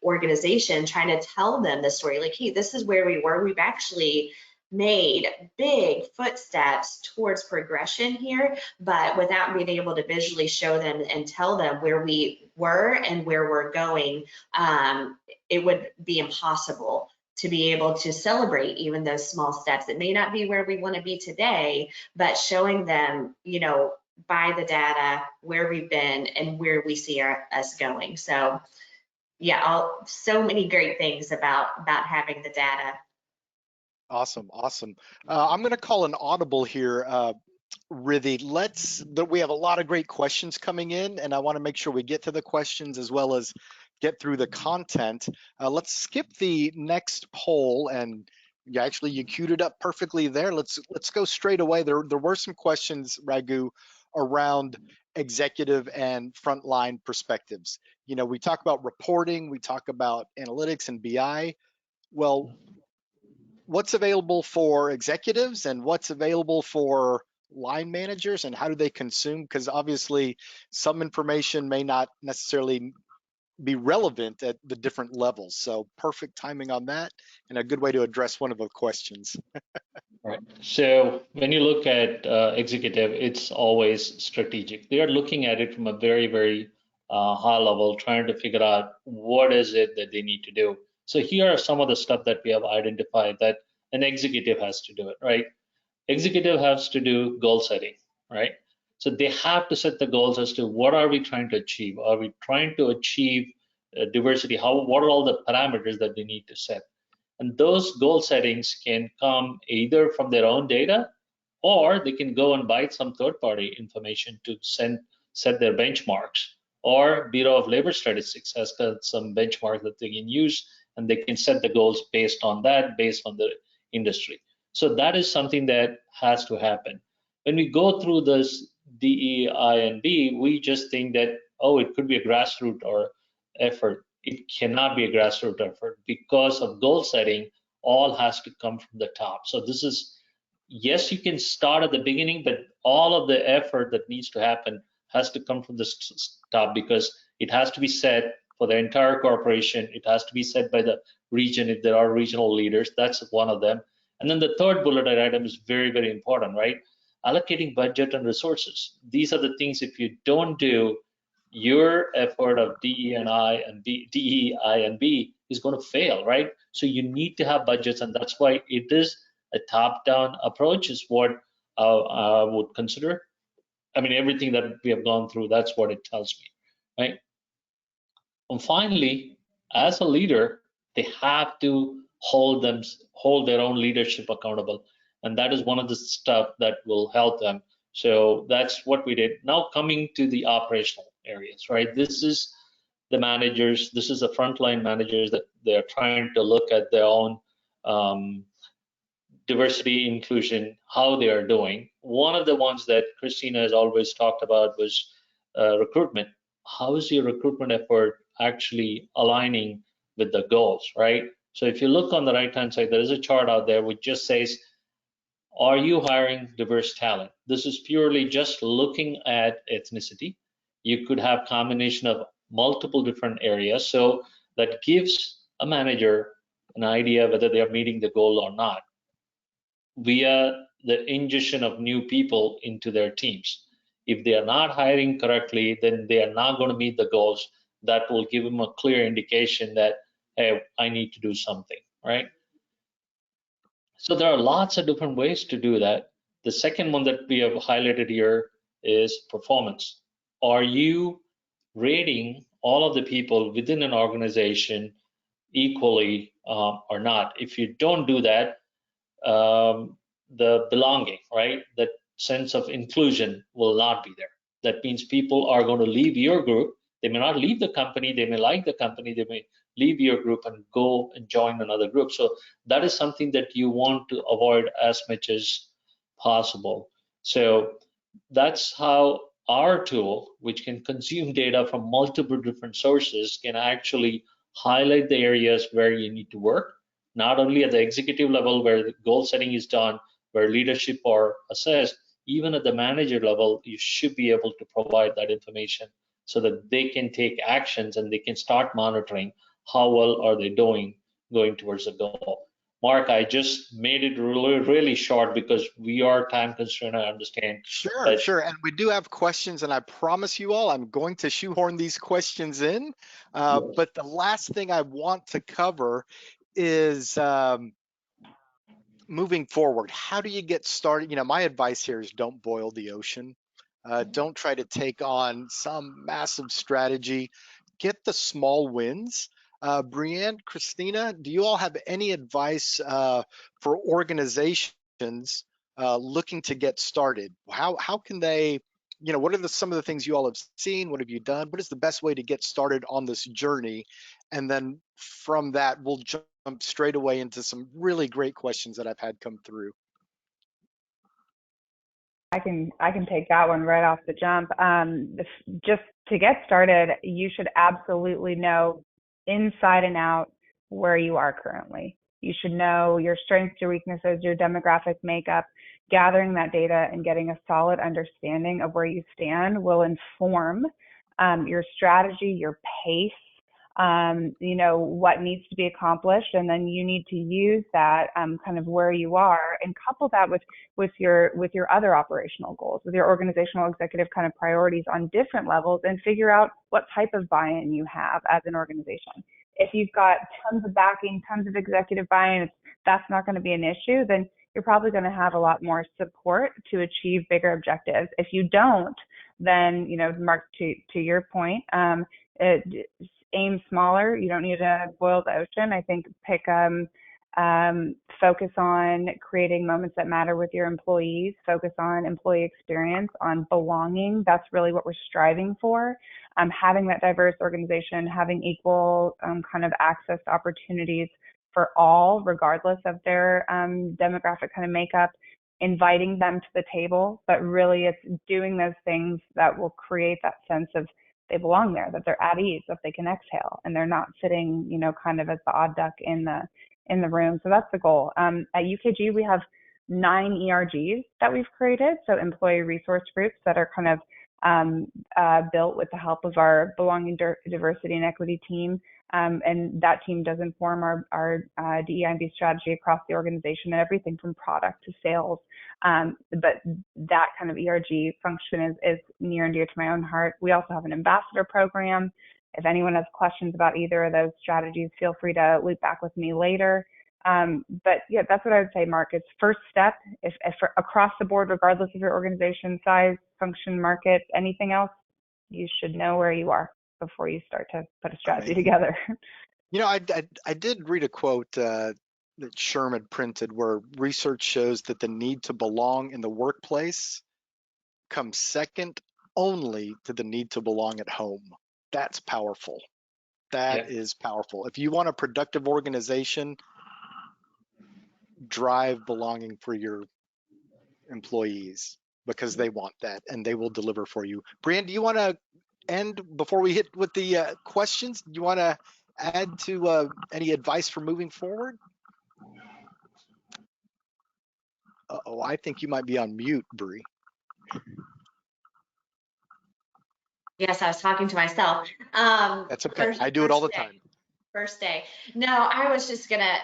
organization, trying to tell them the story, like, hey, this is where we were. We've actually made big footsteps towards progression here, but without being able to visually show them and tell them where we were and where we're going, it would be impossible to be able to celebrate even those small steps. It may not be where we want to be today, but showing them, by the data, where we've been and where we see us going. So yeah, so many great things about having the data. Awesome. I'm going to call an audible here, Rithi. We have a lot of great questions coming in, and I want to make sure we get to the questions as well as get through the content. Let's skip the next poll, and you queued it up perfectly there. Let's go straight away. There were some questions, Ragu, around executive and frontline perspectives. We talk about reporting, we talk about analytics and BI. Well, what's available for executives and what's available for line managers, and how do they consume? Because obviously some information may not necessarily be relevant at the different levels. So perfect timing on that, and a good way to address one of the questions. Right. So when you look at executive, it's always strategic. They are looking at it from a very, very high level, trying to figure out what is it that they need to do. So here are some of the stuff that we have identified that an executive has to do it, right? Executive has to do goal setting, right? So they have to set the goals as to what are we trying to achieve? Are we trying to achieve diversity? What are all the parameters that they need to set? And those goal settings can come either from their own data, or they can go and buy some third-party information to set their benchmarks. Or Bureau of Labor Statistics has got some benchmarks that they can use, and they can set the goals based on that, based on the industry. So that is something that has to happen. When we go through this DEI&B, we just think that, oh, it could be a grassroots or effort. It cannot be a grassroots effort because of goal setting. All has to come from the top. So this is, yes, you can start at the beginning, but all of the effort that needs to happen has to come from the top, because it has to be set for the entire corporation. It has to be set by the region if there are regional leaders. That's one of them. And then the third bullet item is very, very important, right? Allocating budget and resources. These are the things, if you don't do, your effort of DEI and B is going to fail, right? So you need to have budgets, and that's why it is a top-down approach is what I would consider. I mean, everything that we have gone through, that's what it tells me, right? And finally, as a leader, they have to hold their own leadership accountable, and that is one of the stuff that will help them. So that's what we did. Now coming to the operational areas, right? This is the managers, this is the frontline managers that they're trying to look at their own diversity, inclusion, how they are doing. One of the ones that Christina has always talked about was recruitment. How is your recruitment effort actually aligning with the goals, right? So if you look on the right-hand side, there is a chart out there which just says, are you hiring diverse talent? This is purely just looking at ethnicity. You could have combination of multiple different areas. So that gives a manager an idea whether they are meeting the goal or not. Via the ingestion of new people into their teams. If they are not hiring correctly, then they are not going to meet the goals. That will give them a clear indication that, hey, I need to do something, right? So there are lots of different ways to do that. The second one that we have highlighted here is performance. Are you rating all of the people within an organization equally or not? If you don't do that, the belonging, right? That sense of inclusion will not be there. That means people are going to leave your group. They may not leave the company. They may like the company. They may leave your group and go and join another group. So that is something that you want to avoid as much as possible. So that's how our tool, which can consume data from multiple different sources, can actually highlight the areas where you need to work, not only at the executive level where the goal setting is done, where leadership are assessed, even at the manager level, you should be able to provide that information so that they can take actions and they can start monitoring how well are they doing going towards the goal. Mark, I just made it really short because we are time constrained, I understand. Sure. And we do have questions, and I promise you all I'm going to shoehorn these questions in. But the last thing I want to cover is moving forward. How do you get started? My advice here is don't boil the ocean. Don't try to take on some massive strategy. Get the small wins. Brianne, Christina, do you all have any advice for organizations looking to get started? How can they, what are some of the things you all have seen? What have you done? What is the best way to get started on this journey? And then from that, we'll jump straight away into some really great questions that I've had come through. I can take that one right off the jump. Just to get started, you should absolutely know inside and out where you are currently. You should know your strengths, your weaknesses, your demographic makeup. Gathering that data and getting a solid understanding of where you stand will inform your strategy, your pace, what needs to be accomplished, and then you need to use that kind of where you are and couple that with your other operational goals, with your organizational executive kind of priorities on different levels, and figure out what type of buy-in you have as an organization. If you've got tons of backing, tons of executive buy-in, that's not going to be an issue, then you're probably going to have a lot more support to achieve bigger objectives. If you don't, then, Mark, to your point, aim smaller. You don't need to boil the ocean. I think focus on creating moments that matter with your employees, focus on employee experience, on belonging. That's really what we're striving for. Having that diverse organization, having equal kind of access to opportunities for all, regardless of their demographic kind of makeup, inviting them to the table, but really it's doing those things that will create that sense of they belong there, that they're at ease, that they can exhale, and they're not sitting, kind of as the odd duck in the room. So that's the goal. At UKG, we have 9 ERGs that we've created, so employee resource groups that are kind of built with the help of our belonging, diversity, and equity team. And that team does inform our DEI&B strategy across the organization, and everything from product to sales. But that kind of ERG function is near and dear to my own heart. We also have an ambassador program. If anyone has questions about either of those strategies, feel free to loop back with me later. But yeah, that's what I would say, Mark. It's first step, if across the board, regardless of your organization size, function, market, anything else, you should know where you are before you start to put a strategy together. I did read a quote that Sherman printed where research shows that the need to belong in the workplace comes second only to the need to belong at home. That's powerful. That is powerful. If you want a productive organization, drive belonging for your employees because they want that and they will deliver for you. Brianne, do you want to end before we hit with the questions? Do you want to add to any advice for moving forward? Uh-oh, I think you might be on mute, Bri. Yes, I was talking to myself. That's okay. I do it all the time. First day. No, I was just gonna,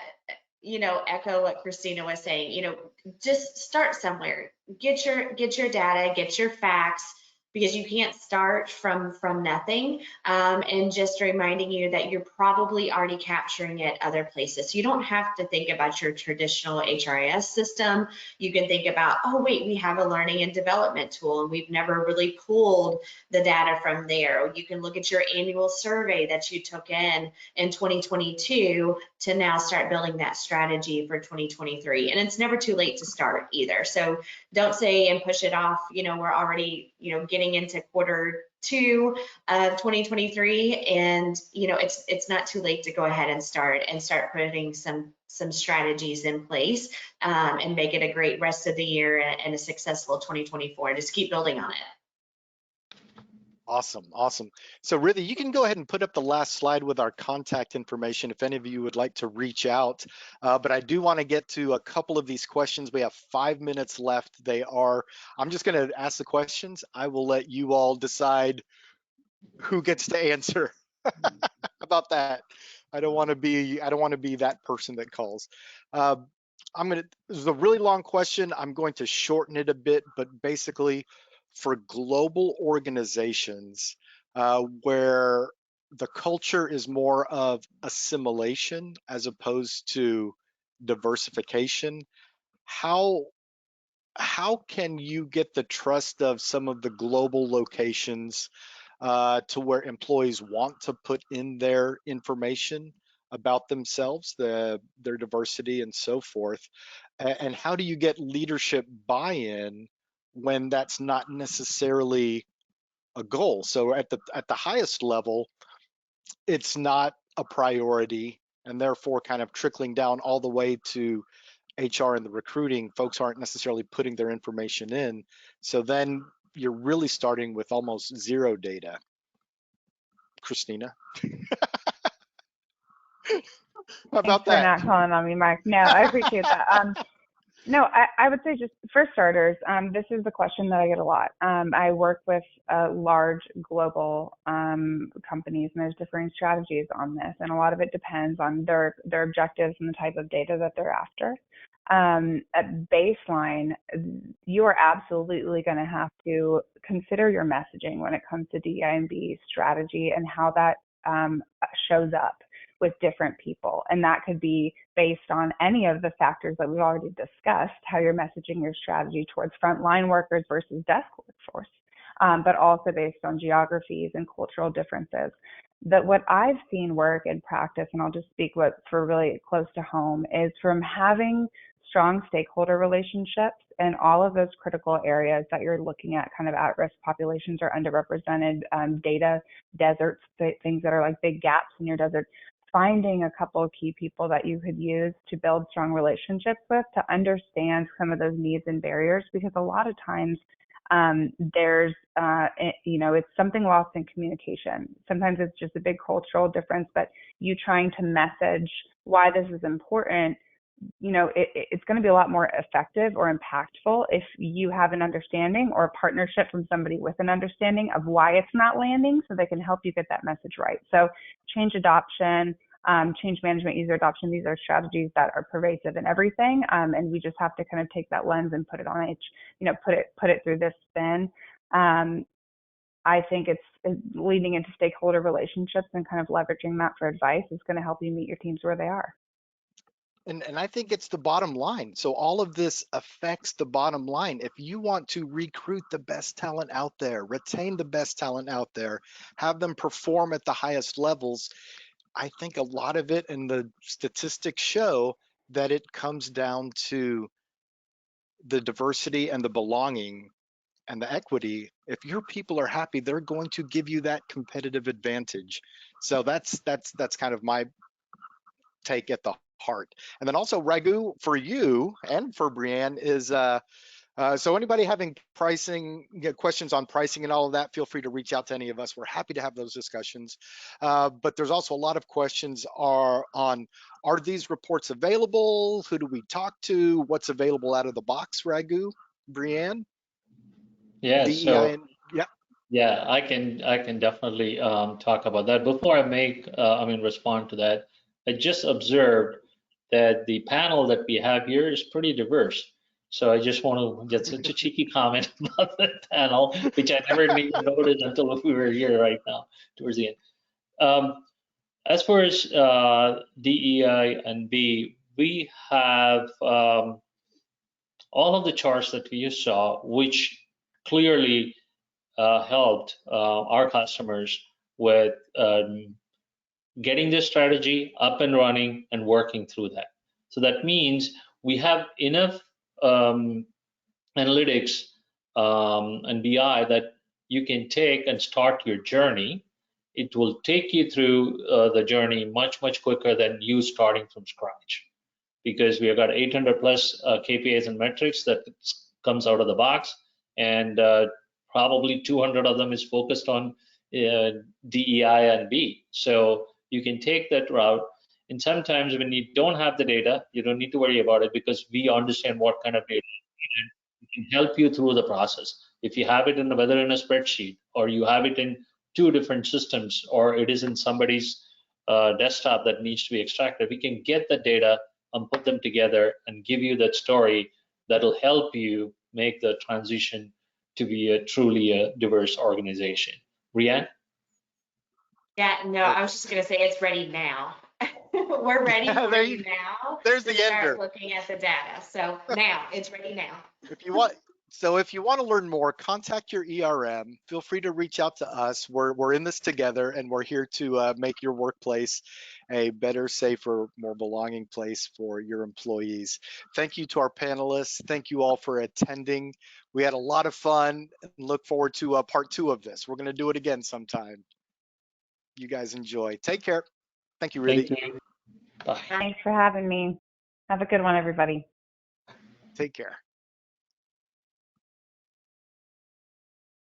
echo what Christina was saying. Just start somewhere. Get your data, get your facts, because you can't start from nothing. And just reminding you that you're probably already capturing it other places. So you don't have to think about your traditional HRIS system. You can think about, oh wait, we have a learning and development tool and we've never really pulled the data from there. Or you can look at your annual survey that you took in 2022 to now start building that strategy for 2023. And it's never too late to start either. So don't say and push it off. We're already, getting into Q2 of 2023, and it's not too late to go ahead and start putting some strategies in place, and make it a great rest of the year and a successful 2024. Just keep building on it. Awesome. So Rithi, you can go ahead and put up the last slide with our contact information if any of you would like to reach out. But I do want to get to a couple of these questions. We have 5 minutes left. I'm just going to ask the questions. I will let you all decide who gets to answer. About that. I don't want to be that person that calls. This is a really long question. I'm going to shorten it a bit, but basically, for global organizations where the culture is more of assimilation as opposed to diversification, how can you get the trust of some of the global locations to where employees want to put in their information about themselves, their diversity and so forth? And how do you get leadership buy-in when that's not necessarily a goal? So at the highest level, it's not a priority, and therefore kind of trickling down all the way to HR and the recruiting, folks aren't necessarily putting their information in. So then you're really starting with almost zero data. Christina? How about that? Thanks for not calling on me, Mark. No, I appreciate that. No, I would say, just for starters, this is the question that I get a lot. I work with large global companies, and there's differing strategies on this, and a lot of it depends on their objectives and the type of data that they're after. At baseline, you are absolutely going to have to consider your messaging when it comes to DEI&B strategy and how that shows up with different people. And that could be based on any of the factors that we've already discussed, how you're messaging your strategy towards frontline workers versus desk workforce, but also based on geographies and cultural differences. That what I've seen work in practice, and I'll just speak for really close to home, is from having strong stakeholder relationships in all of those critical areas that you're looking at, kind of at-risk populations or underrepresented data deserts, things that are like big gaps in your desert, finding a couple of key people that you could use to build strong relationships with to understand some of those needs and barriers, because a lot of times there's, it's something lost in communication. Sometimes it's just a big cultural difference, but you trying to message why this is important, it's going to be a lot more effective or impactful if you have an understanding or a partnership from somebody with an understanding of why it's not landing, so they can help you get that message right. So change adoption, change management, user adoption, these are strategies that are pervasive in everything. And we just have to kind of take that lens and put it on put it through this spin. I think it's leading into stakeholder relationships and kind of leveraging that for advice is going to help you meet your teams where they are. And I think it's the bottom line. So all of this affects the bottom line. If you want to recruit the best talent out there, retain the best talent out there, have them perform at the highest levels, I think a lot of it, and the statistics show that it comes down to the diversity and the belonging and the equity. If your people are happy, they're going to give you that competitive advantage. So that's kind of my take at the heart. And then also, Ragu, for you and for Brianne, is so anybody having pricing questions on pricing and all of that, feel free to reach out to any of us. We're happy to have those discussions. But there's also a lot of questions are these reports available? Who do we talk to? What's available out of the box, Ragu, Brianne? Yeah, DEI yeah, I can definitely talk about that. Before I respond to that, I just observed that the panel that we have here is pretty diverse. So I just want to get such a cheeky comment about the panel, which I never even noticed until we were here right now towards the end. As far as DEI&B, we have all of the charts that we saw, which clearly helped our customers with getting this strategy up and running and working through that. So that means we have enough analytics and BI that you can take and start your journey. It will take you through the journey much quicker than you starting from scratch, because we have got 800 plus KPIs and metrics that comes out of the box, and probably 200 of them is focused on DEI&B. So you can take that route. And sometimes when you don't have the data, you don't need to worry about it, because we understand what kind of data you need. We can help you through the process. If you have it whether in a spreadsheet, or you have it in 2 different systems, or it is in somebody's desktop that needs to be extracted, we can get the data and put them together and give you that story that'll help you make the transition to be a truly diverse organization. Brianne? Yeah, no, I was just going to say it's ready now. We're ready now There's to the start ender. looking at the data. So now, it's ready now. If you want to learn more, contact your ERM. Feel free to reach out to us. We're in this together, and we're here to make your workplace a better, safer, more belonging place for your employees. Thank you to our panelists. Thank you all for attending. We had a lot of fun, and look forward to part 2 of this. We're going to do it again sometime. You guys enjoy. Take care. Thank you, Riddhi. Thank you. Bye. Thanks for having me. Have a good one, everybody. Take care.